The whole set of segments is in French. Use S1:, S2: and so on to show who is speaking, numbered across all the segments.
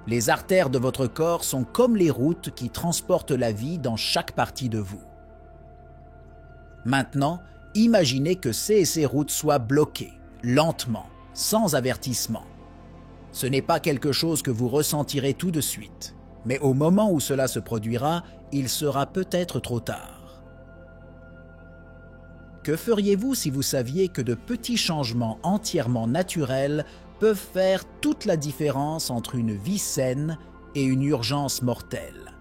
S1: Les artères de votre corps sont comme les routes qui transportent la vie dans chaque partie de vous. Maintenant, imaginez que ces routes soient bloquées, lentement, sans avertissement. Ce n'est pas quelque chose que vous ressentirez tout de suite, mais au moment où cela se produira, il sera peut-être trop tard. Que feriez-vous si vous saviez que de petits changements entièrement naturels peuvent faire toute la différence entre une vie saine et une urgence mortelle?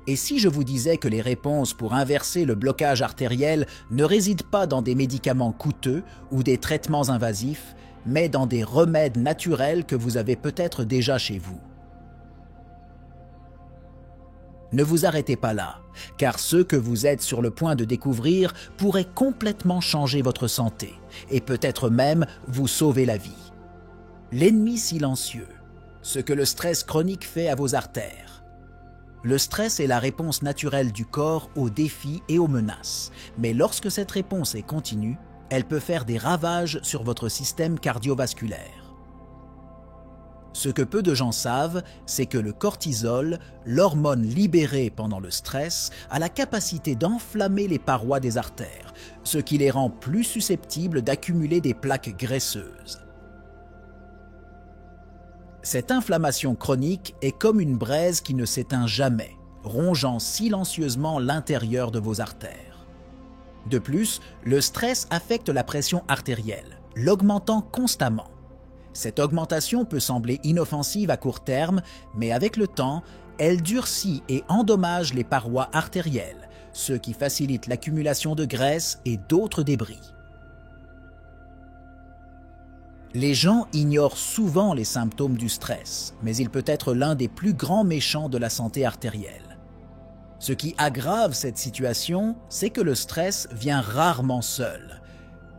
S1: Et si je vous disais que les réponses pour inverser le blocage artériel ne résident pas dans des médicaments coûteux ou des traitements invasifs, mais dans des remèdes naturels que vous avez peut-être déjà chez vous? Ne vous arrêtez pas là, car ce que vous êtes sur le point de découvrir pourrait complètement changer votre santé et peut-être même vous sauver la vie. L'ennemi silencieux, ce que le stress chronique fait à vos artères. Le stress est la réponse naturelle du corps aux défis et aux menaces, mais lorsque cette réponse est continue, elle peut faire des ravages sur votre système cardiovasculaire. Ce que peu de gens savent, c'est que le cortisol, l'hormone libérée pendant le stress, a la capacité d'enflammer les parois des artères, ce qui les rend plus susceptibles d'accumuler des plaques graisseuses. Cette inflammation chronique est comme une braise qui ne s'éteint jamais, rongeant silencieusement l'intérieur de vos artères. De plus, le stress affecte la pression artérielle, l'augmentant constamment. Cette augmentation peut sembler inoffensive à court terme, mais avec le temps, elle durcit et endommage les parois artérielles, ce qui facilite l'accumulation de graisse et d'autres débris. Les gens ignorent souvent les symptômes du stress, mais il peut être l'un des plus grands méchants de la santé artérielle. Ce qui aggrave cette situation, c'est que le stress vient rarement seul.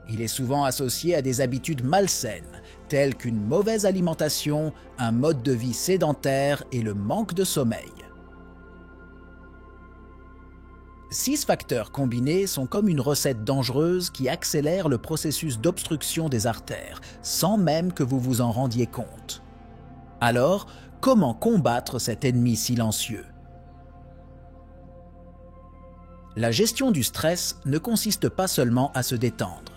S1: Il est souvent associé à des habitudes malsaines, telles qu'une mauvaise alimentation, un mode de vie sédentaire et le manque de sommeil. 6 facteurs combinés sont comme une recette dangereuse qui accélère le processus d'obstruction des artères, sans même que vous vous en rendiez compte. Alors, comment combattre cet ennemi silencieux? La gestion du stress ne consiste pas seulement à se détendre.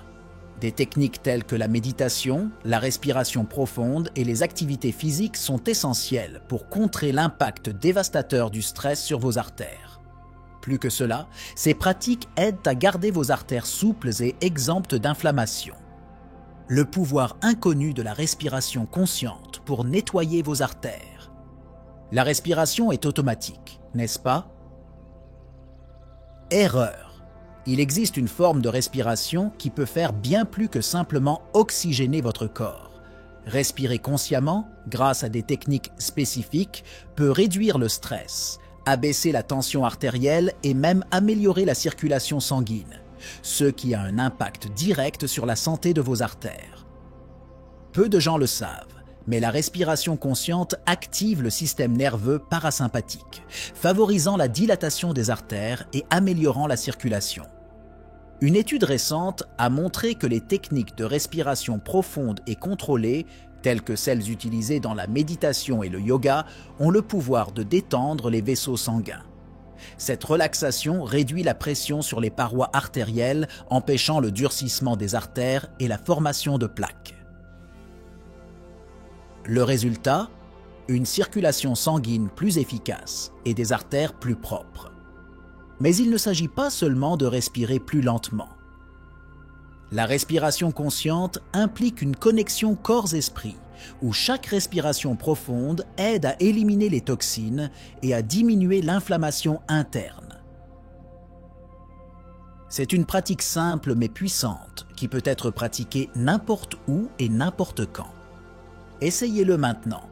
S1: Des techniques telles que la méditation, la respiration profonde et les activités physiques sont essentielles pour contrer l'impact dévastateur du stress sur vos artères. Plus que cela, ces pratiques aident à garder vos artères souples et exemptes d'inflammation. Le pouvoir inconnu de la respiration consciente pour nettoyer vos artères. La respiration est automatique, n'est-ce pas? Erreur. Il existe une forme de respiration qui peut faire bien plus que simplement oxygéner votre corps. Respirer consciemment, grâce à des techniques spécifiques, peut réduire le stress, abaisser la tension artérielle et même améliorer la circulation sanguine, ce qui a un impact direct sur la santé de vos artères. Peu de gens le savent, mais la respiration consciente active le système nerveux parasympathique, favorisant la dilatation des artères et améliorant la circulation. Une étude récente a montré que les techniques de respiration profonde et contrôlée, telles que celles utilisées dans la méditation et le yoga, ont le pouvoir de détendre les vaisseaux sanguins. Cette relaxation réduit la pression sur les parois artérielles, empêchant le durcissement des artères et la formation de plaques. Le résultat? Une circulation sanguine plus efficace et des artères plus propres. Mais il ne s'agit pas seulement de respirer plus lentement. La respiration consciente implique une connexion corps-esprit, où chaque respiration profonde aide à éliminer les toxines et à diminuer l'inflammation interne. C'est une pratique simple mais puissante qui peut être pratiquée n'importe où et n'importe quand. Essayez-le maintenant.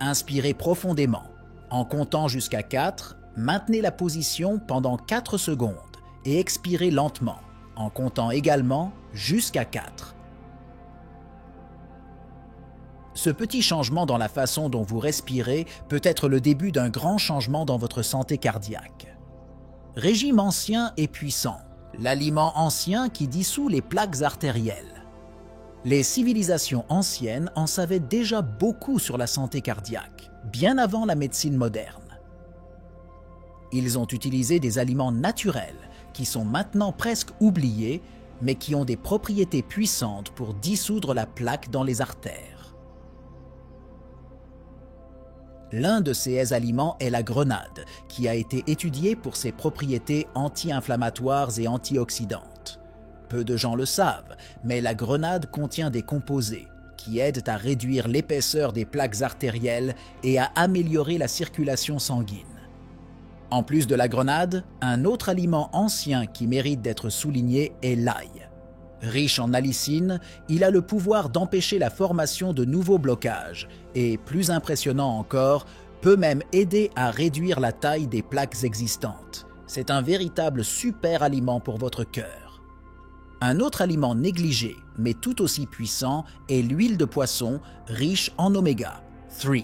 S1: Inspirez profondément. En comptant jusqu'à 4, maintenez la position pendant 4 secondes et expirez lentement, en comptant également jusqu'à 4. Ce petit changement dans la façon dont vous respirez peut être le début d'un grand changement dans votre santé cardiaque. Régime ancien et puissant, l'aliment ancien qui dissout les plaques artérielles. Les civilisations anciennes en savaient déjà beaucoup sur la santé cardiaque, bien avant la médecine moderne. Ils ont utilisé des aliments naturels qui sont maintenant presque oubliés, mais qui ont des propriétés puissantes pour dissoudre la plaque dans les artères. L'un de ces aliments est la grenade, qui a été étudiée pour ses propriétés anti-inflammatoires et antioxydantes. Peu de gens le savent, mais la grenade contient des composés qui aident à réduire l'épaisseur des plaques artérielles et à améliorer la circulation sanguine. En plus de la grenade, un autre aliment ancien qui mérite d'être souligné est l'ail. Riche en allicine, il a le pouvoir d'empêcher la formation de nouveaux blocages et, plus impressionnant encore, peut même aider à réduire la taille des plaques existantes. C'est un véritable super aliment pour votre cœur. Un autre aliment négligé, mais tout aussi puissant, est l'huile de poisson riche en oméga 3.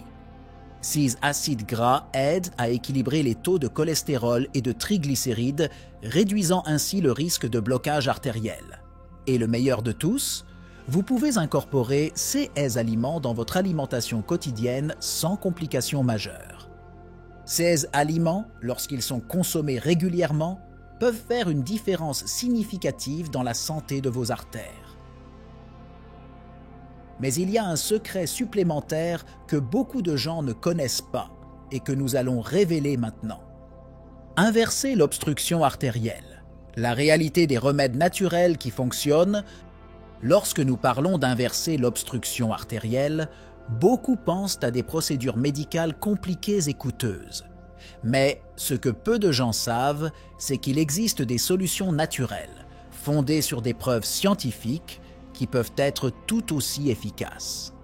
S1: Ces acides gras aident à équilibrer les taux de cholestérol et de triglycérides, réduisant ainsi le risque de blocage artériel. Et le meilleur de tous, vous pouvez incorporer ces aliments dans votre alimentation quotidienne sans complications majeures. Ces aliments, lorsqu'ils sont consommés régulièrement, peuvent faire une différence significative dans la santé de vos artères. Mais il y a un secret supplémentaire que beaucoup de gens ne connaissent pas et que nous allons révéler maintenant. Inverser l'obstruction artérielle. La réalité des remèdes naturels qui fonctionnent. Lorsque nous parlons d'inverser l'obstruction artérielle, beaucoup pensent à des procédures médicales compliquées et coûteuses. Mais ce que peu de gens savent, c'est qu'il existe des solutions naturelles, fondées sur des preuves scientifiques, qui peuvent être tout aussi efficaces.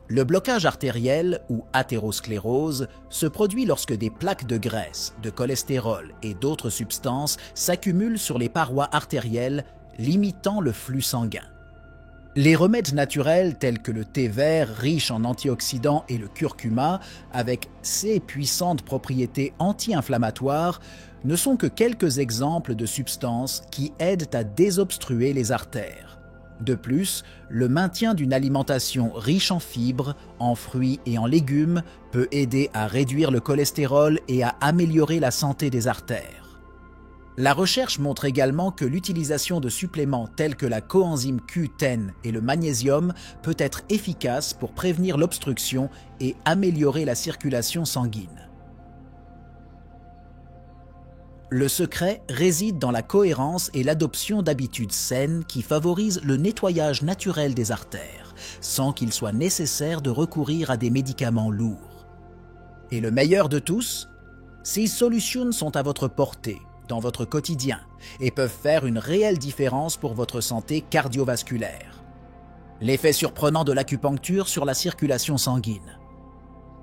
S1: Le blocage artériel ou athérosclérose se produit lorsque des plaques de graisse, de cholestérol et d'autres substances s'accumulent sur les parois artérielles, limitant le flux sanguin. Les remèdes naturels tels que le thé vert riche en antioxydants et le curcuma, avec ses puissantes propriétés anti-inflammatoires, ne sont que quelques exemples de substances qui aident à désobstruer les artères. De plus, le maintien d'une alimentation riche en fibres, en fruits et en légumes peut aider à réduire le cholestérol et à améliorer la santé des artères. La recherche montre également que l'utilisation de suppléments tels que la coenzyme Q10 et le magnésium peut être efficace pour prévenir l'obstruction et améliorer la circulation sanguine. Le secret réside dans la cohérence et l'adoption d'habitudes saines qui favorisent le nettoyage naturel des artères, sans qu'il soit nécessaire de recourir à des médicaments lourds. Et le meilleur de tous, ces solutions sont à votre portée, dans votre quotidien, et peuvent faire une réelle différence pour votre santé cardiovasculaire. L'effet surprenant de l'acupuncture sur la circulation sanguine.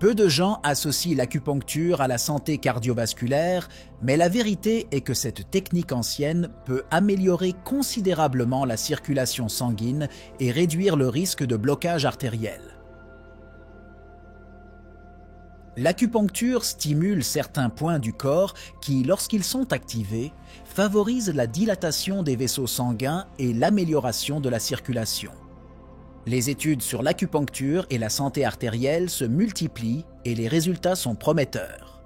S1: Peu de gens associent l'acupuncture à la santé cardiovasculaire, mais la vérité est que cette technique ancienne peut améliorer considérablement la circulation sanguine et réduire le risque de blocage artériel. L'acupuncture stimule certains points du corps qui, lorsqu'ils sont activés, favorisent la dilatation des vaisseaux sanguins et l'amélioration de la circulation. Les études sur l'acupuncture et la santé artérielle se multiplient et les résultats sont prometteurs.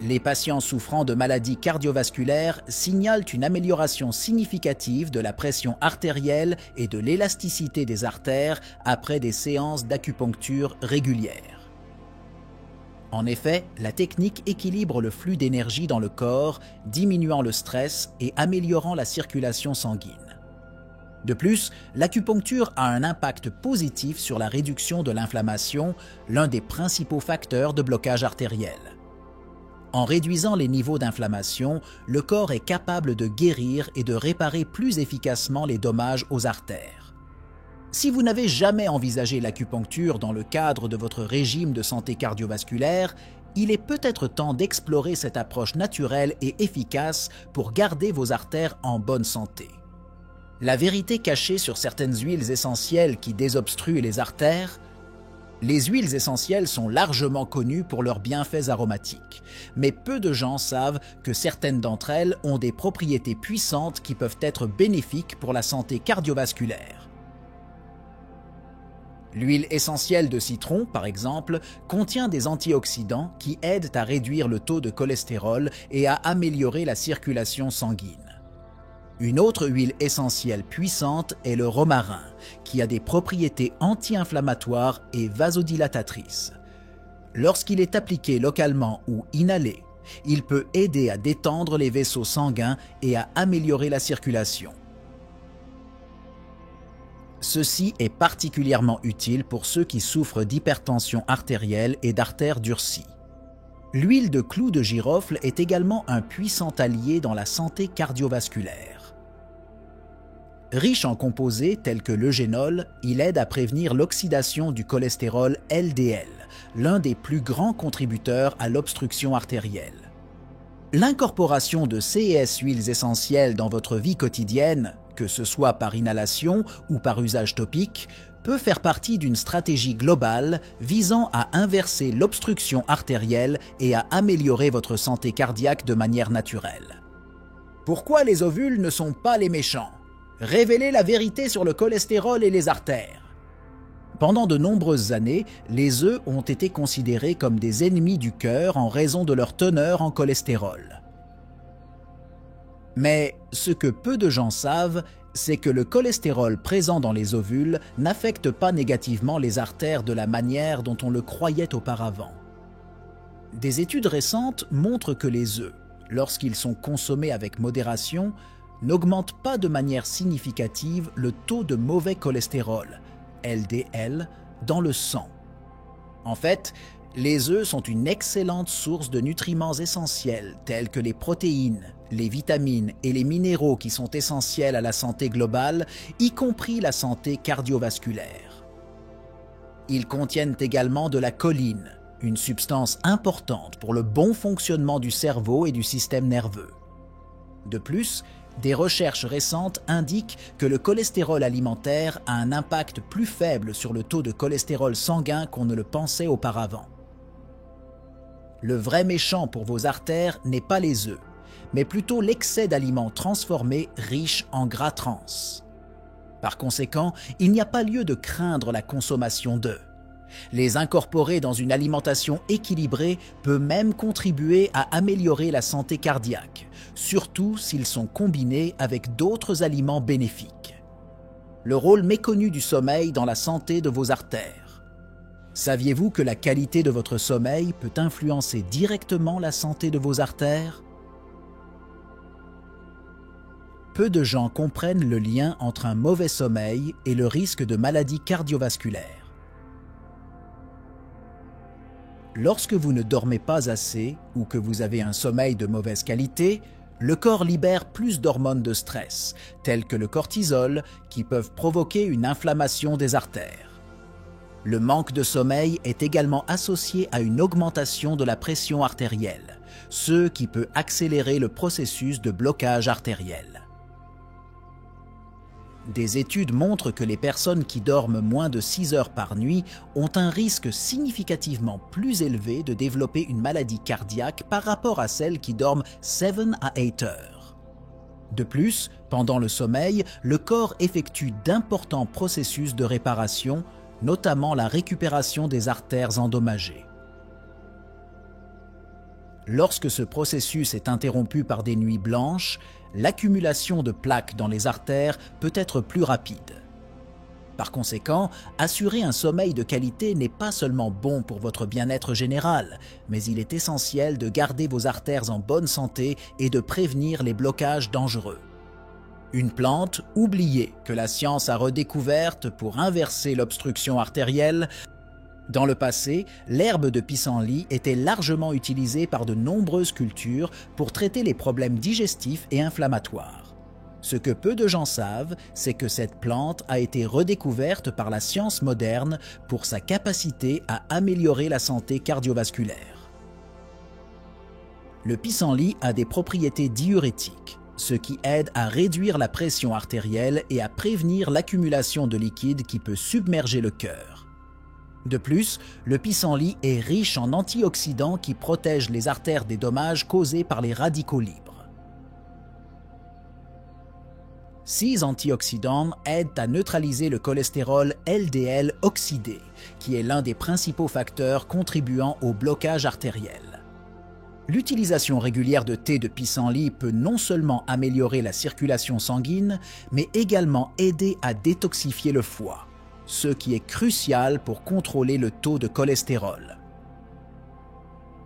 S1: Les patients souffrant de maladies cardiovasculaires signalent une amélioration significative de la pression artérielle et de l'élasticité des artères après des séances d'acupuncture régulières. En effet, la technique équilibre le flux d'énergie dans le corps, diminuant le stress et améliorant la circulation sanguine. De plus, l'acupuncture a un impact positif sur la réduction de l'inflammation, l'un des principaux facteurs de blocage artériel. En réduisant les niveaux d'inflammation, le corps est capable de guérir et de réparer plus efficacement les dommages aux artères. Si vous n'avez jamais envisagé l'acupuncture dans le cadre de votre régime de santé cardiovasculaire, il est peut-être temps d'explorer cette approche naturelle et efficace pour garder vos artères en bonne santé. La vérité cachée sur certaines huiles essentielles qui désobstruent les artères. Les huiles essentielles sont largement connues pour leurs bienfaits aromatiques, mais peu de gens savent que certaines d'entre elles ont des propriétés puissantes qui peuvent être bénéfiques pour la santé cardiovasculaire. L'huile essentielle de citron, par exemple, contient des antioxydants qui aident à réduire le taux de cholestérol et à améliorer la circulation sanguine. Une autre huile essentielle puissante est le romarin, qui a des propriétés anti-inflammatoires et vasodilatatrices. Lorsqu'il est appliqué localement ou inhalé, il peut aider à détendre les vaisseaux sanguins et à améliorer la circulation. Ceci est particulièrement utile pour ceux qui souffrent d'hypertension artérielle et d'artères durcies. L'huile de clou de girofle est également un puissant allié dans la santé cardiovasculaire. Riche en composés tels que l'eugénol, il aide à prévenir l'oxydation du cholestérol LDL, l'un des plus grands contributeurs à l'obstruction artérielle. L'incorporation de ces huiles essentielles dans votre vie quotidienne, que ce soit par inhalation ou par usage topique, peut faire partie d'une stratégie globale visant à inverser l'obstruction artérielle et à améliorer votre santé cardiaque de manière naturelle. Pourquoi les ovules ne sont pas les méchants? Révélez la vérité sur le cholestérol et les artères. Pendant de nombreuses années, les œufs ont été considérés comme des ennemis du cœur en raison de leur teneur en cholestérol. Mais ce que peu de gens savent, c'est que le cholestérol présent dans les ovules n'affecte pas négativement les artères de la manière dont on le croyait auparavant. Des études récentes montrent que les œufs, lorsqu'ils sont consommés avec modération, n'augmente pas de manière significative le taux de mauvais cholestérol, LDL, dans le sang. En fait, les œufs sont une excellente source de nutriments essentiels tels que les protéines, les vitamines et les minéraux qui sont essentiels à la santé globale, y compris la santé cardiovasculaire. Ils contiennent également de la choline, une substance importante pour le bon fonctionnement du cerveau et du système nerveux. De plus, des recherches récentes indiquent que le cholestérol alimentaire a un impact plus faible sur le taux de cholestérol sanguin qu'on ne le pensait auparavant. Le vrai méchant pour vos artères n'est pas les œufs, mais plutôt l'excès d'aliments transformés riches en gras trans. Par conséquent, il n'y a pas lieu de craindre la consommation d'œufs. Les incorporer dans une alimentation équilibrée peut même contribuer à améliorer la santé cardiaque, surtout s'ils sont combinés avec d'autres aliments bénéfiques. Le rôle méconnu du sommeil dans la santé de vos artères. Saviez-vous que la qualité de votre sommeil peut influencer directement la santé de vos artères? Peu de gens comprennent le lien entre un mauvais sommeil et le risque de maladies cardiovasculaires. Lorsque vous ne dormez pas assez ou que vous avez un sommeil de mauvaise qualité, le corps libère plus d'hormones de stress, telles que le cortisol, qui peuvent provoquer une inflammation des artères. Le manque de sommeil est également associé à une augmentation de la pression artérielle, ce qui peut accélérer le processus de blocage artériel. Des études montrent que les personnes qui dorment moins de 6 heures par nuit ont un risque significativement plus élevé de développer une maladie cardiaque par rapport à celles qui dorment 7 à 8 heures. De plus, pendant le sommeil, le corps effectue d'importants processus de réparation, notamment la récupération des artères endommagées. Lorsque ce processus est interrompu par des nuits blanches, l'accumulation de plaques dans les artères peut être plus rapide. Par conséquent, assurer un sommeil de qualité n'est pas seulement bon pour votre bien-être général, mais il est essentiel de garder vos artères en bonne santé et de prévenir les blocages dangereux. Une plante oubliée que la science a redécouverte pour inverser l'obstruction artérielle. Dans le passé, l'herbe de pissenlit était largement utilisée par de nombreuses cultures pour traiter les problèmes digestifs et inflammatoires. Ce que peu de gens savent, c'est que cette plante a été redécouverte par la science moderne pour sa capacité à améliorer la santé cardiovasculaire. Le pissenlit a des propriétés diurétiques, ce qui aide à réduire la pression artérielle et à prévenir l'accumulation de liquide qui peut submerger le cœur. De plus, le pissenlit est riche en antioxydants qui protègent les artères des dommages causés par les radicaux libres. Ces antioxydants aident à neutraliser le cholestérol LDL oxydé, qui est l'un des principaux facteurs contribuant au blocage artériel. L'utilisation régulière de thé de pissenlit peut non seulement améliorer la circulation sanguine, mais également aider à détoxifier le foie, ce qui est crucial pour contrôler le taux de cholestérol.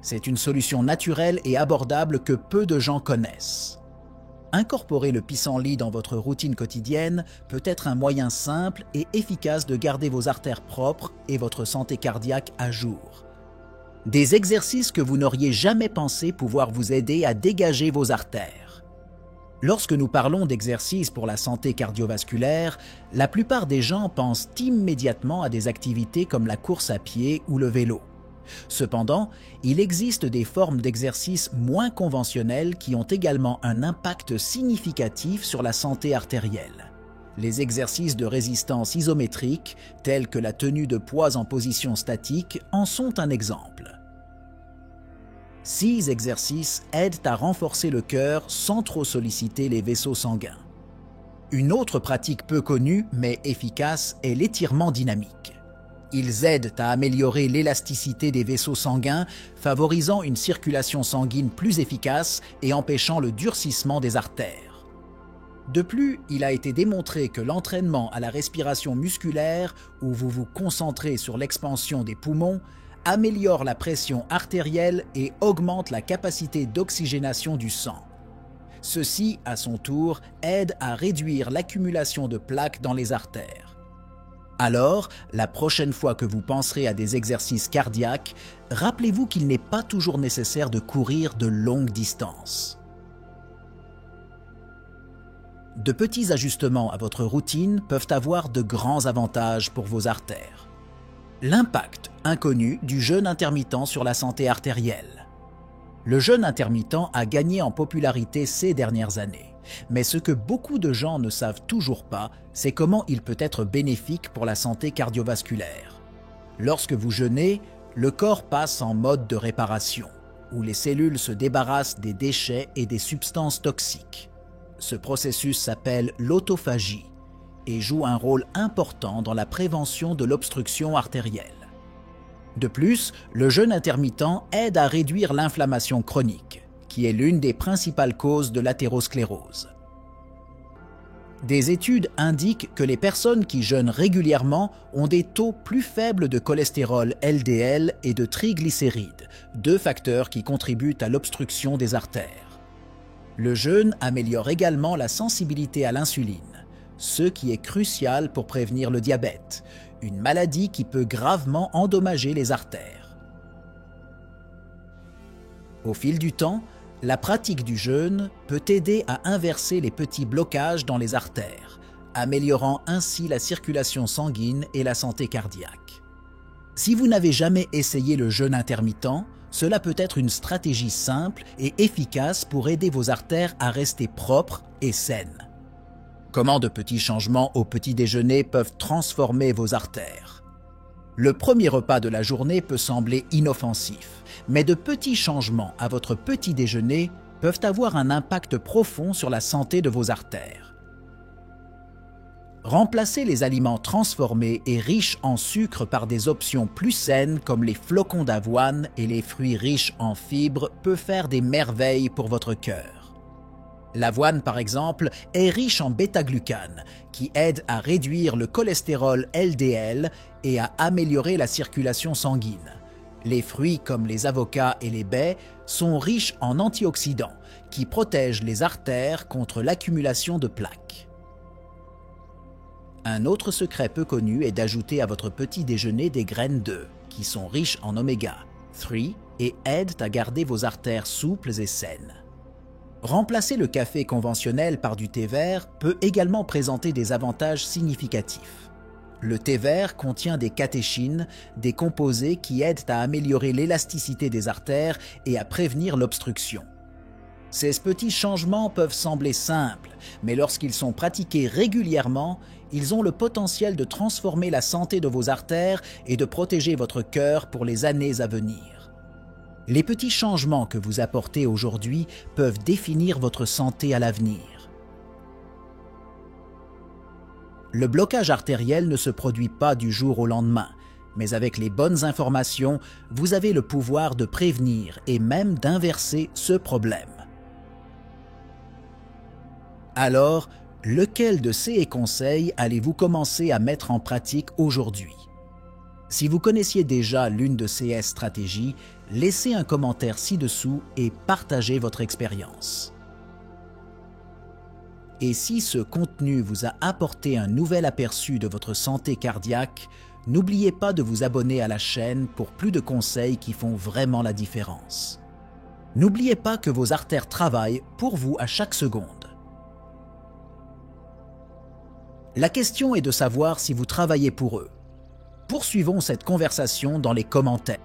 S1: C'est une solution naturelle et abordable que peu de gens connaissent. Incorporer le pissenlit dans votre routine quotidienne peut être un moyen simple et efficace de garder vos artères propres et votre santé cardiaque à jour. Des exercices que vous n'auriez jamais pensé pouvoir vous aider à dégager vos artères. Lorsque nous parlons d'exercices pour la santé cardiovasculaire, la plupart des gens pensent immédiatement à des activités comme la course à pied ou le vélo. Cependant, il existe des formes d'exercices moins conventionnelles qui ont également un impact significatif sur la santé artérielle. Les exercices de résistance isométrique, tels que la tenue de poids en position statique, en sont un exemple. Ces exercices aident à renforcer le cœur sans trop solliciter les vaisseaux sanguins. Une autre pratique peu connue mais efficace est l'étirement dynamique. Ils aident à améliorer l'élasticité des vaisseaux sanguins, favorisant une circulation sanguine plus efficace et empêchant le durcissement des artères. De plus, il a été démontré que l'entraînement à la respiration musculaire, où vous vous concentrez sur l'expansion des poumons, améliore la pression artérielle et augmente la capacité d'oxygénation du sang. Ceci, à son tour, aide à réduire l'accumulation de plaques dans les artères. Alors, la prochaine fois que vous penserez à des exercices cardiaques, rappelez-vous qu'il n'est pas toujours nécessaire de courir de longues distances. De petits ajustements à votre routine peuvent avoir de grands avantages pour vos artères. L'impact inconnu du jeûne intermittent sur la santé artérielle. Le jeûne intermittent a gagné en popularité ces dernières années. Mais ce que beaucoup de gens ne savent toujours pas, c'est comment il peut être bénéfique pour la santé cardiovasculaire. Lorsque vous jeûnez, le corps passe en mode de réparation, où les cellules se débarrassent des déchets et des substances toxiques. Ce processus s'appelle l'autophagie et joue un rôle important dans la prévention de l'obstruction artérielle. De plus, le jeûne intermittent aide à réduire l'inflammation chronique, qui est l'une des principales causes de l'athérosclérose. Des études indiquent que les personnes qui jeûnent régulièrement ont des taux plus faibles de cholestérol LDL et de triglycérides, deux facteurs qui contribuent à l'obstruction des artères. Le jeûne améliore également la sensibilité à l'insuline, ce qui est crucial pour prévenir le diabète, une maladie qui peut gravement endommager les artères. Au fil du temps, la pratique du jeûne peut aider à inverser les petits blocages dans les artères, améliorant ainsi la circulation sanguine et la santé cardiaque. Si vous n'avez jamais essayé le jeûne intermittent, cela peut être une stratégie simple et efficace pour aider vos artères à rester propres et saines. Comment de petits changements au petit déjeuner peuvent transformer vos artères? Le premier repas de la journée peut sembler inoffensif, mais de petits changements à votre petit déjeuner peuvent avoir un impact profond sur la santé de vos artères. Remplacez les aliments transformés et riches en sucre par des options plus saines comme les flocons d'avoine et les fruits riches en fibres peut faire des merveilles pour votre cœur. L'avoine, par exemple, est riche en bêta-glucane, qui aide à réduire le cholestérol LDL et à améliorer la circulation sanguine. Les fruits comme les avocats et les baies sont riches en antioxydants, qui protègent les artères contre l'accumulation de plaques. Un autre secret peu connu est d'ajouter à votre petit déjeuner des graines d'œufs, qui sont riches en oméga 3 et aident à garder vos artères souples et saines. Remplacer le café conventionnel par du thé vert peut également présenter des avantages significatifs. Le thé vert contient des catéchines, des composés qui aident à améliorer l'élasticité des artères et à prévenir l'obstruction. Ces petits changements peuvent sembler simples, mais lorsqu'ils sont pratiqués régulièrement, ils ont le potentiel de transformer la santé de vos artères et de protéger votre cœur pour les années à venir. Les petits changements que vous apportez aujourd'hui peuvent définir votre santé à l'avenir. Le blocage artériel ne se produit pas du jour au lendemain, mais avec les bonnes informations, vous avez le pouvoir de prévenir et même d'inverser ce problème. Alors, lequel de ces conseils allez-vous commencer à mettre en pratique aujourd'hui? Si vous connaissiez déjà l'une de ces stratégies, laissez un commentaire ci-dessous et partagez votre expérience. Et si ce contenu vous a apporté un nouvel aperçu de votre santé cardiaque, n'oubliez pas de vous abonner à la chaîne pour plus de conseils qui font vraiment la différence. N'oubliez pas que vos artères travaillent pour vous à chaque seconde. La question est de savoir si vous travaillez pour eux. Poursuivons cette conversation dans les commentaires.